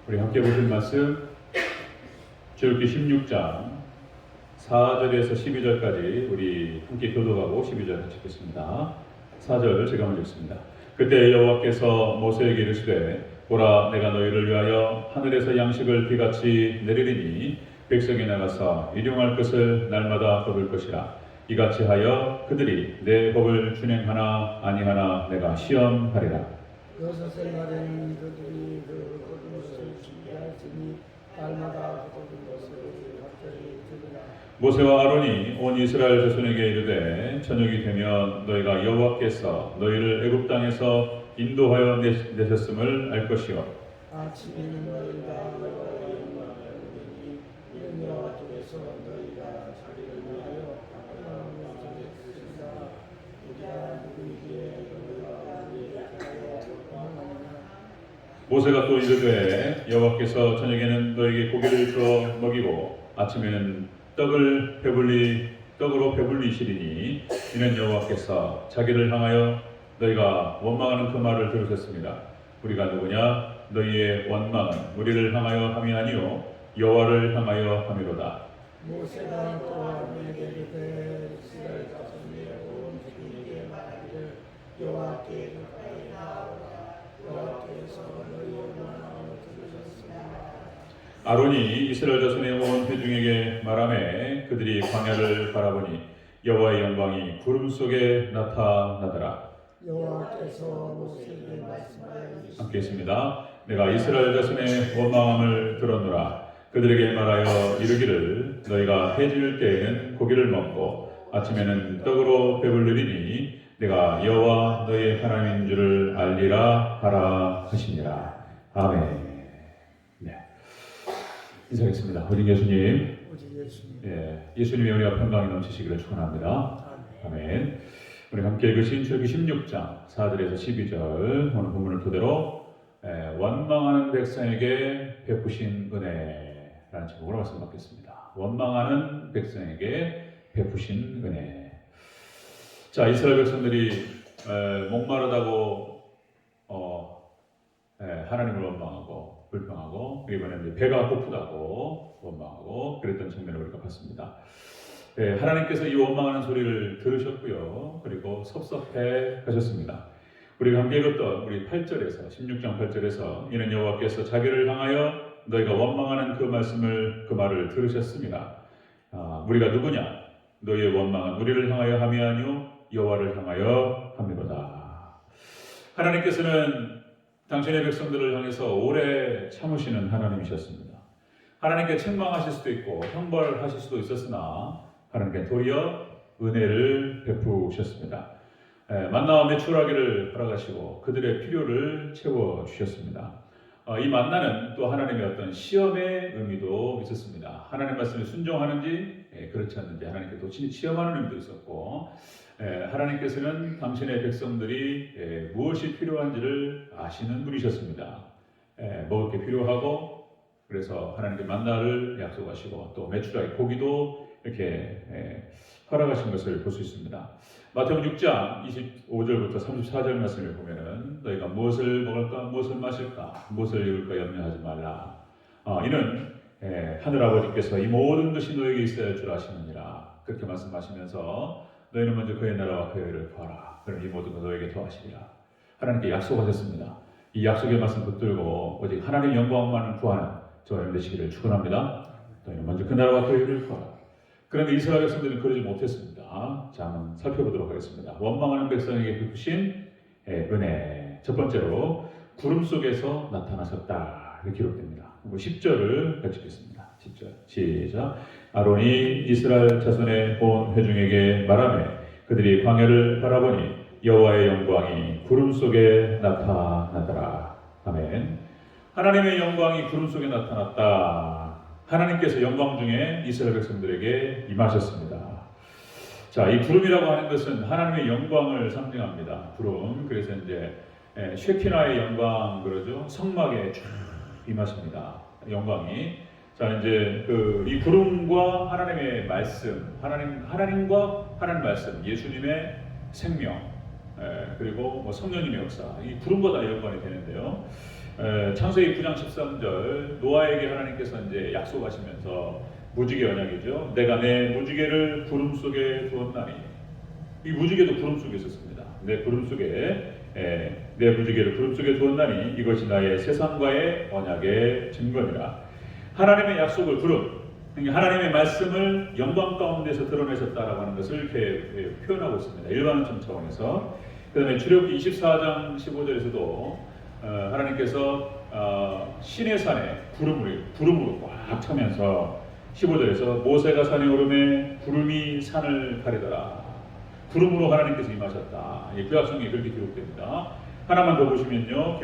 우리 함께 보실 말씀 출애굽기 16장 4절에서 12절까지 우리 함께 교독하고 12절 같이 읽겠습니다. 4절 제가 먼저 읽습니다. 그때 여호와께서 모세에게 이르시되 보라, 내가 너희를 위하여 하늘에서 양식을 비같이 내리리니 백성이 나가서 일용할 것을 날마다 거둘 것이라. 이같이 하여 그들이 내 법을 준행하나 아니하나 내가 시험하리라. 여섯째 날에는 그들이 그 거둔 것을 준비할지니 날마다 거둔 것을 각별히 드리라. 모세와 아론이 온 이스라엘 자손에게 이르되 저녁이 되면 너희가 여호와께서 너희를 애굽 땅에서 인도하여 내셨음을 알 것이요 아침에는 너희가 여호와의 영광을 보리니 이는 여호와 쪽에서 너희가 자기를 위하여 하나님을 정했으리라. 우리가 누구이기에 너희가 우리에게 하여 원하느냐. 모세가 또 이르되 여호와께서 저녁에는 너희에게 고기를 주어 먹이고 아침에는 떡으로 배불리시리니 이는 여호와께서 자기를 향하여 너희가 원망하는 그 말을 들으셨습니다. 우리가 누구냐? 너희의 원망은 우리를 향하여 함이 아니요 여호와를 향하여 함이로다. 모세가 또 아론에게 이르되 이스라엘 자손의 온 회중에게 말하기를 여호와께 가까이 나오라. 여호와께서 너희의 원망을 들으셨습니다. 아론이 이스라엘 자손의 온 회중에게 말하매 그들이 광야를 바라보니 여호와의 영광이 구름 속에 나타나더라. 여호와께서 모세에게 말씀하여 함께 있습니다. 내가 이스라엘 자손의 원망함을 들었노라. 그들에게 말하여 이르기를 너희가 해 지을 때에는 고기를 먹고 아침에는 떡으로 배불리리니 내가 여호와 너희의 하나님인 줄을 알리라 하라 하시니라. 아멘. 네. 인사하겠습니다. 어린 예수님, 오직 예수님. 예수님의 은혜와 평강이 넘치시기를 축원합니다. 아멘. 우리 함께 읽으신 출애굽기 16장 4절에서 12절 오늘 본문을 토대로 원망하는 백성에게 베푸신 은혜라는 제목으로 말씀 받겠습니다. 원망하는 백성에게 베푸신 은혜. 자, 이스라엘 백성들이 목마르다고 하나님을 원망하고 불평하고 이번에 이제 배가 고프다고 원망하고 그랬던 장면을 우리가 봤습니다. 하나님께서 이 원망하는 소리를 들으셨고요. 그리고 섭섭해 하셨습니다. 우리가 함께 읽었던 우리 8절에서 16장 8절에서 이는 여호와께서 자기를 향하여 너희가 원망하는 그 말을 들으셨습니다. 우리가 누구냐? 너희의 원망은 우리를 향하여 함이 아니요 여호와를 향하여 함이로다. 하나님께서는 당신의 백성들을 향해서 오래 참으시는 하나님이셨습니다. 하나님께 책망하실 수도 있고 형벌하실 수도 있었으나 하나님께 도리어 은혜를 베푸셨습니다. 만나와 매출하기를 허락하시고 그들의 필요를 채워주셨습니다. 이 만나는 또 하나님의 어떤 시험의 의미도 있었습니다. 하나님 말씀에 순종하는지 그렇지 않는지 하나님께 또 시험하는 의미도 있었고 하나님께서는 당신의 백성들이 무엇이 필요한지를 아시는 분이셨습니다. 먹을 게 필요하고 그래서 하나님께 만나를 약속하시고 또 매출하기 고기도 이렇게 허락하신 것을 볼 수 있습니다. 마태복음 6장 25절부터 34절 말씀을 보면은 너희가 무엇을 먹을까, 무엇을 마실까, 무엇을 입을까 염려하지 말라. 이는 하늘 아버지께서 이 모든 것이 너에게 있어야 할 줄 아시느니라. 그렇게 말씀하시면서 너희는 먼저 그의 나라와 그의 의를 구하라. 그럼 이 모든 것 너에게 더하시리라. 하나님께 약속하셨습니다. 이 약속의 말씀 붙들고 오직 하나님의 영광만을 구하는 저와 여러분 되시기를 축원합니다. 너희는 먼저 그 나라와 그의 의를 구하라. 그런데 이스라엘 백성들은 그러지 못했습니다. 자, 한번 살펴보도록 하겠습니다. 원망하는 백성에게 베푸신 은혜. 첫 번째로 구름 속에서 나타나셨다. 이렇게 기록됩니다. 10절을 같이 읽겠습니다. 10절 시작. 아론이 이스라엘 자손의 온 회중에게 말하매 그들이 광야를 바라보니 여호와의 영광이 구름 속에 나타나더라. 아멘. 하나님의 영광이 구름 속에 나타났다. 하나님께서 영광 중에 이스라엘 백성들에게 임하셨습니다. 자, 이 구름이라고 하는 것은 하나님의 영광을 상징합니다. 구름. 그래서 이제 쉐키나의 영광 그러죠. 성막에 쫙 임하십니다. 영광이. 자, 이제 이 구름과 하나님의 말씀, 하나님과 하나님 말씀, 예수님의 생명, 그리고 성령님의 역사, 이 구름과 다 연관이 되는데요. 창세기 9장 13절 노아에게 하나님께서 이제 약속하시면서 무지개 언약이죠. 내가 내 무지개를 구름 속에 두었나니, 이 무지개도 구름 속에 있었습니다. 내 구름 속에 내 무지개를 구름 속에 두었나니 이것이 나의 세상과의 언약의 증거니라. 하나님의 약속을 구름, 하나님의 말씀을 영광 가운데서 드러내셨다라고 하는 것을 이렇게 표현하고 있습니다. 일반론적 차원에서. 그 다음에 출애굽기 24장 15절에서도 하나님께서 시내산에 구름으로 꽉 차면서 15절에서 모세가 산에 오르매 구름이 산을 가리더라. 구름으로 하나님께서 임하셨다. 구약성경에 그렇게 기록됩니다. 하나만 더 보시면요,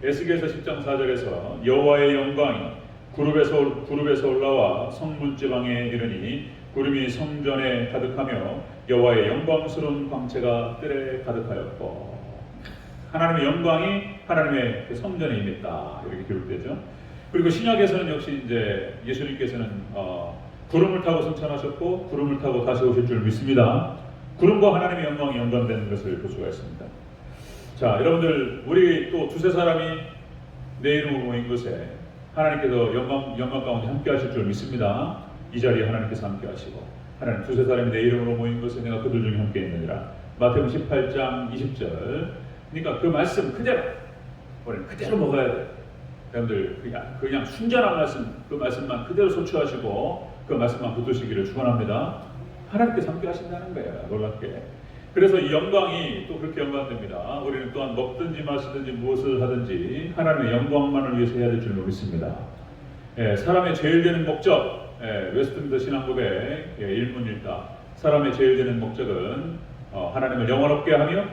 에스겔서 10장 4절에서 여호와의 영광이 구름에서 올라와 성문지방에 이르니 구름이 성전에 가득하며 여호와의 영광스러운 광채가 뜰에 가득하였고, 하나님의 영광이 하나님의 그 성전에 임했다, 이렇게 기록되죠. 그리고 신약에서는 역시 이제 예수님께서는 구름을 타고 승천하셨고 구름을 타고 다시 오실 줄 믿습니다. 구름과 하나님의 영광이 연관되는 것을 볼 수가 있습니다. 자, 여러분들, 우리 또 두세 사람이 내 이름으로 모인 곳에 하나님께서 영광 가운데 함께 하실 줄 믿습니다. 이 자리에 하나님께서 함께 하시고, 하나님 두세 사람이 내 이름으로 모인 곳에 내가 그들 중에 함께 있느니라. 마태복음 18장 20절. 그러니까 그 말씀 그대로, 우리는 그대로 먹어야 돼요. 여러분들, 그냥 순전한 말씀, 그 말씀만 그대로 소취하시고 그 말씀만 붙드시기를 축원합니다. 하나님께서 함께 하신다는 거예요, 놀랍게. 그래서 이 영광이 또 그렇게 연관됩니다. 우리는 또한 먹든지 마시든지 무엇을 하든지 하나님의 영광만을 위해서 해야 될 줄 믿습니다. 사람의 제일 되는 목적, 웨스트민스터 신앙고백 1문1다. 사람의 제일 되는 목적은 하나님을 영원롭게 하며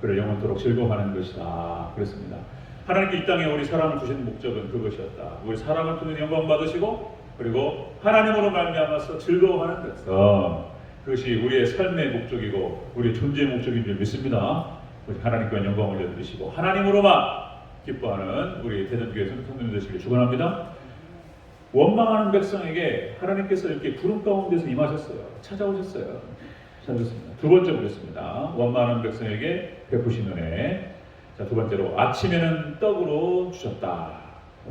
그를 영원토록 즐거워하는 것이다, 그랬습니다. 하나님께 이 땅에 우리 사람을 주신 목적은 그것이었다. 우리 사람을 통해 영광 받으시고, 그리고 하나님으로 말미암아서 즐거워하는 것, 그것이 우리의 삶의 목적이고 우리의 존재의 목적인 줄 믿습니다. 하나님께 영광을 올려드리시고 하나님으로만 기뻐하는 우리 대전교회 성도들 되시길 축원합니다. 원망하는 백성에게 하나님께서 이렇게 구름 가운데서 임하셨어요. 찾아오셨습니다. 두 번째 보겠습니다. 원망하는 백성에게 베푸신 은혜. 자, 두 번째로 아침에는 떡으로 주셨다.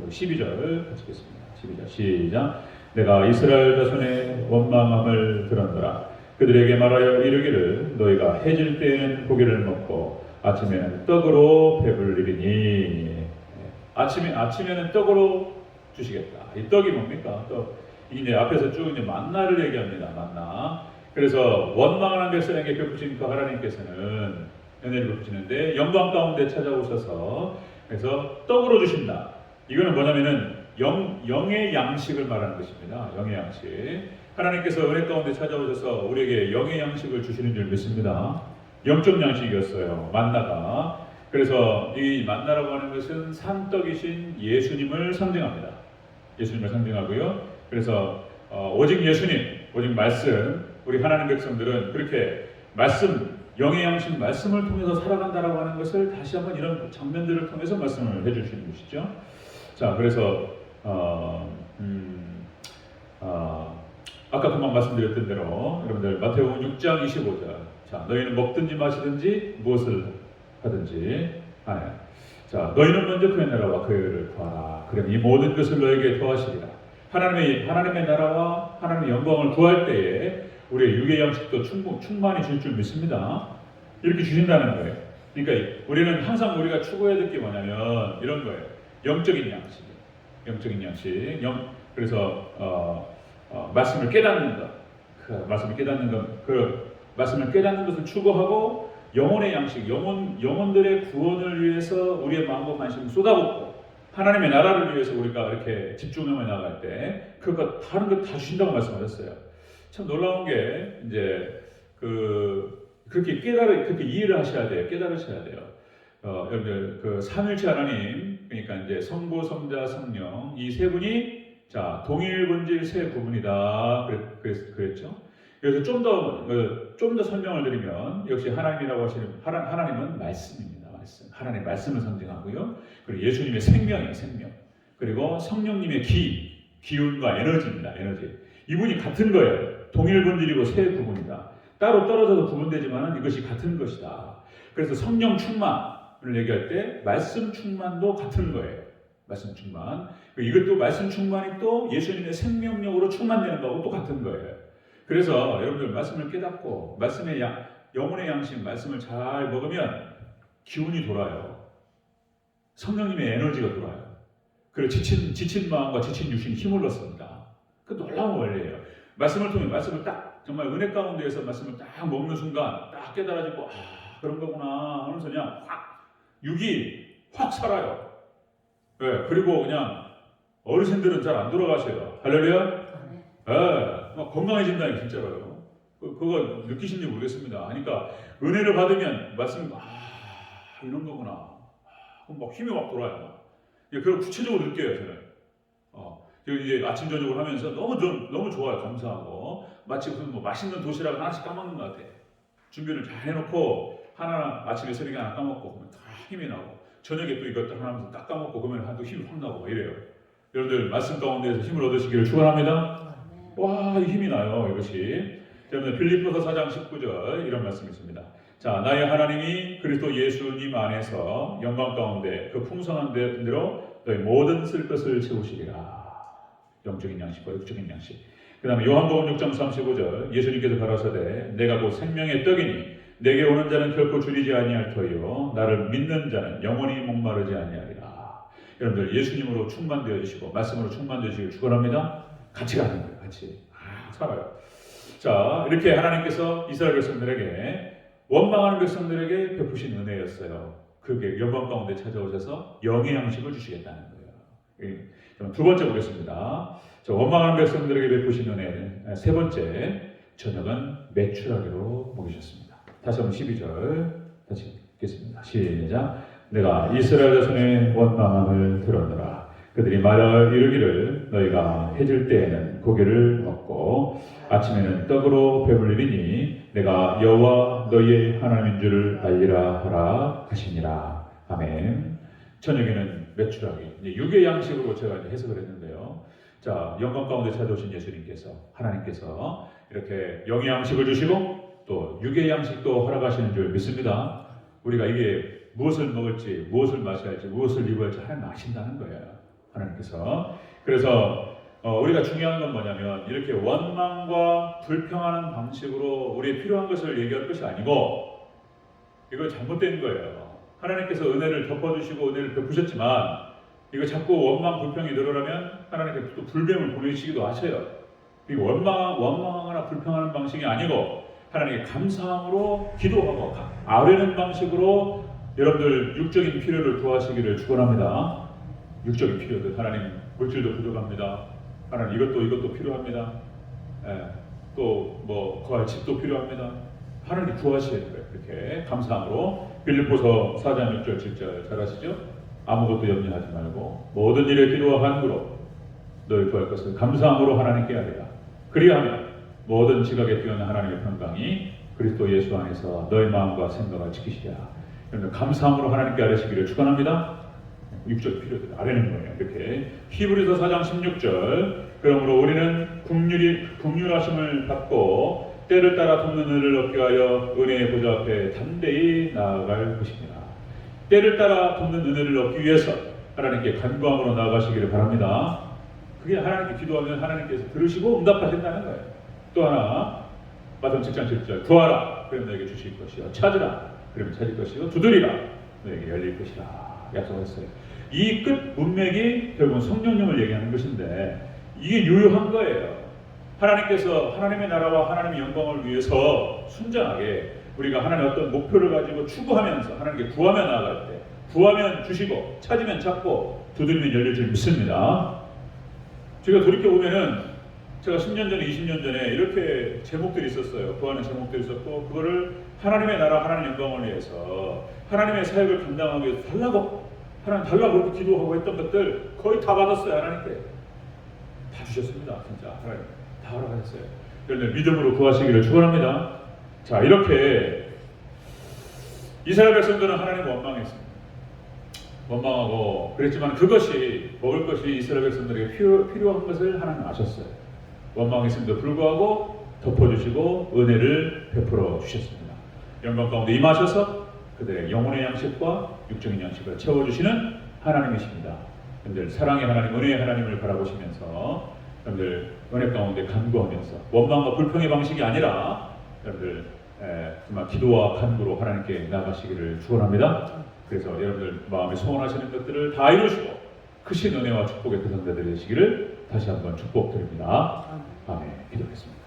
12절 같이 읽겠습니다. 12절 시작. 내가 이스라엘 자손의 원망함을 들었노라. 그들에게 말하여 이르기를 너희가 해질 때에는 고기를 먹고 아침에는 떡으로 배불리리니. 아침에는 떡으로 주시겠다. 이 떡이 뭡니까? 떡. 이제 앞에서 쭉 이제 만나를 얘기합니다. 만나. 그래서 원망하는 백성에게 베푸신 그 하나님께서는 은혜를 베푸시는데 영광 가운데 찾아오셔서 그래서 떡으로 주신다. 이거는 뭐냐면은 영의 양식을 말하는 것입니다. 영의 양식. 하나님께서 은혜 가운데 찾아오셔서 우리에게 영의 양식을 주시는 줄 믿습니다. 영적 양식이었어요, 만나가. 그래서 이 만나라고 하는 것은 산떡이신 예수님을 상징합니다. 예수님을 상징하고요. 그래서 오직 예수님, 오직 말씀, 우리 하나님 백성들은 그렇게 말씀, 영의 양식 말씀을 통해서 살아간다라고 하는 것을 다시 한번 이런 장면들을 통해서 말씀을 해주시는 것이죠. 자, 그래서 아까 금방 말씀드렸던 대로 여러분들 마태복음 6장 25절. 자, 너희는 먹든지 마시든지 무엇을 하든지 하네. 자, 너희는 먼저 그의 나라와 그의 의를 구하라. 그럼 이 모든 것을 너에게 더하시리라. 하나님의 나라와 하나님의 영광을 구할 때에 우리의 육의 양식도 충만히 줄 줄 믿습니다. 이렇게 주신다는 거예요. 그러니까 우리는 항상 우리가 추구해야 될 게 뭐냐면 이런 거예요. 영적인 양식. 영적인 양식. 그래서 말씀을 깨닫는 것. 그 말씀을 깨닫는 것을 추구하고 영혼의 양식, 영혼들의 구원을 위해서 우리의 마음과 관심을 쏟아붓고 하나님의 나라를 위해서 우리가 이렇게 집중하며 나갈 때 다른 것 다 주신다고 말씀하셨어요. 참 놀라운 게 이제 그렇게 이해를 하셔야 돼요. 깨달으셔야 돼요. 여러분들 그 삼일체 하나님, 그러니까 이제 성부, 성자, 성령 이 세 분이 자 동일 본질 세 구분이다 그랬죠. 그래서 좀 더 설명을 드리면 역시 하나님이라고 하시는 하나님은 말씀입니다. 말씀. 하나님의 말씀을 상징하고요. 그리고 예수님의 생명이에요. 생명. 그리고 성령님의 기운과 에너지입니다. 에너지. 이분이 같은 거예요. 동일 본질이고 세 구분이다. 따로 떨어져서 구분되지만 이것이 같은 것이다. 그래서 성령 충만을 얘기할 때 말씀 충만도 같은 거예요. 말씀 충만. 이것도 말씀 충만이 또 예수님의 생명력으로 충만되는 거하고 똑같은 거예요. 그래서 여러분들 말씀을 깨닫고 말씀의 영혼의 양식 말씀을 잘 먹으면 기운이 돌아요. 성령님의 에너지가 돌아요. 그리고 지친 마음과 지친 육신이 힘을 얻습니다. 그 놀라운 원리예요. 말씀을 통해 말씀을 딱 정말 은혜 가운데에서 말씀을 딱 먹는 순간 딱 깨달아지고 그런 거구나 하면서 그냥 확 육이 확 살아요. 네, 그리고 그냥 어르신들은 잘 안 돌아가셔요. 할렐루야. 막 건강해진다니 진짜로요. 그거 느끼신지 모르겠습니다. 그러니까 은혜를 받으면 말씀 이런 거구나. 그럼 막 힘이 막 돌아요. 그걸 구체적으로 느껴요 저는. 그리고 이제 아침 저녁을 하면서 너무 좋아요. 감사하고 마치 무슨 뭐 맛있는 도시락을 하나씩 까먹는 것 같아. 준비를 잘 해놓고 하나 아침에 새벽에 하나 까먹고 그러면 다 힘이 나고 저녁에 또 이것도 하나 하면서 딱 까먹고 그러면 또 힘이 확 나고 막 이래요. 여러분들 말씀 가운데에서 힘을 얻으시기를 축원합니다. 와, 힘이 나요 이것이. 여러분들 빌립보서 4장 19절 이런 말씀이 있습니다. 자, 나의 하나님이 그리스도 예수님 안에서 영광 가운데 그 풍성한 대로 너희 모든 쓸 것을 채우시리라. 영적인 양식과 육적인 양식. 그 다음에 요한복음 6장 35절 예수님께서 가라사대 내가 곧 생명의 떡이니 내게 오는 자는 결코 줄이지 아니할 터이요 나를 믿는 자는 영원히 목마르지 아니하리라. 여러분들 예수님으로 충만되어 주시고 말씀으로 충만되어 주시길 축원합니다. 같이 가는 거예요. 같이 살아요. 자, 이렇게 하나님께서 이스라엘 백성들에게 원망하는 백성들에게 베푸신 은혜였어요. 그게 영광 가운데 찾아오셔서 영의 양식을 주시겠다는 거예요. 두 번째 보겠습니다. 원망하는 백성들에게 베푸신 은혜는 세 번째, 저녁은 매출하기로 먹이셨습니다. 다시 한번 12절 다시 읽겠습니다. 시작. 내가 이스라엘 자손의 원망함을 들었노라. 그들이 말하 이르기를 너희가 해질 때에는 고기를 먹고 아침에는 떡으로 배불리니 내가 여호와 너희의 하나님인 줄을 알리라 하라 하시니라. 아멘. 저녁에는 매출하기. 육의 양식으로 제가 해석을 했는데요. 자, 영광 가운데 찾아오신 예수님께서 하나님께서 이렇게 영의 양식을 주시고 또 육의 양식도 허락하시는 줄 믿습니다. 우리가 이게 무엇을 먹을지, 무엇을 마셔야 할지, 무엇을 입어야 할지 하나님 아신다는 거예요. 하나님께서. 그래서 우리가 중요한 건 뭐냐면 이렇게 원망과 불평하는 방식으로 우리의 필요한 것을 얘기할 것이 아니고 이거 잘못된 거예요. 하나님께서 은혜를 덮어주시고 은혜를 베푸셨지만 이거 자꾸 원망 불평이 늘어나면 하나님께서 또 불뱀을 보내시기도 하셔요. 그리고 원망하거나 불평하는 방식이 아니고 하나님께 감사함으로 기도하고 아뢰는 방식으로 여러분들 육적인 필요를 구하시기를 축원합니다. 육적인 필요들 하나님 물질도 부족합니다. 하나님 이것도 필요합니다. 또 뭐 거할 집도 필요합니다. 하나님 구하셔야 돼요. 이렇게 감사함으로 빌립보서 4장 6절 7절 잘 아시죠? 아무것도 염려하지 말고 모든 일에 기도와 간구로 너희 구할 것을 감사함으로 하나님께 아뢰라. 그리하면 모든 지각에 뛰어난 하나님의 평강이 그리스도 예수 안에서 너희 마음과 생각을 지키시리라. 그러면 감사함으로 하나님께 아뢰시기를 축원합니다. 육적 필요들 아뢰는 거예요. 이렇게 히브리서 4장 16절 그러므로 우리는 긍휼하심을 받고 때를 따라 돕는 은혜를 얻게 하여 은혜의 보좌 앞에 담대히 나아갈 것입니다. 때를 따라 돕는 은혜를 얻기 위해서 하나님께 간구함으로 나아가시기를 바랍니다. 그게 하나님께 기도하면 하나님께서 들으시고 응답하신다는 거예요. 또 하나 마태복음 7장 7절 구하라 그러면 너에게 주실 것이요 찾으라 그러면 찾을 것이요 두드리라 너에게 열릴 것이라 약속했어요. 이 끝 문맥이 결국은 성령님을 얘기하는 것인데 이게 유효한 거예요. 하나님께서 하나님의 나라와 하나님의 영광을 위해서 순전하게 우리가 하나님의 어떤 목표를 가지고 추구하면서 하나님께 구하며 나아갈 때 구하면 주시고 찾으면 찾고 두드리면 열릴 줄 믿습니다. 제가 돌이켜보면은 제가 10년 전에 20년 전에 이렇게 제목들이 있었어요. 구하는 제목들이 있었고 그거를 하나님의 나라 하나님의 영광을 위해서 하나님의 사역을 감당하기 위해서 달라고 하나님 달라고 그렇게 기도하고 했던 것들 거의 다 받았어요. 하나님께 다 주셨습니다. 진짜 하나님 다 허락하셨어요. 여러분들 믿음으로 구하시기를 축원합니다. 자, 이렇게 이스라엘 백성들은 하나님을 원망했습니다. 원망하고 그랬지만 그것이 먹을 것이 이스라엘 백성들에게 필요한 것을 하나님 아셨어요. 원망했음에도 불구하고 덮어주시고 은혜를 베풀어 주셨습니다. 영광 가운데 임하셔서 그들의 영혼의 양식과 육적인 양식을 채워주시는 하나님이십니다. 여러분들 사랑의 하나님, 은혜의 하나님을 바라보시면서 여러분들 은혜 가운데 간구하면서 원망과 불평의 방식이 아니라 여러분들 정말 기도와 간구로 하나님께 나가시기를 축원합니다. 그래서 여러분들 마음에 소원하시는 것들을 다 이루시고 크신 은혜와 축복의 대상자 되시기를 다시 한번 축복드립니다. 아멘. 기도하겠습니다.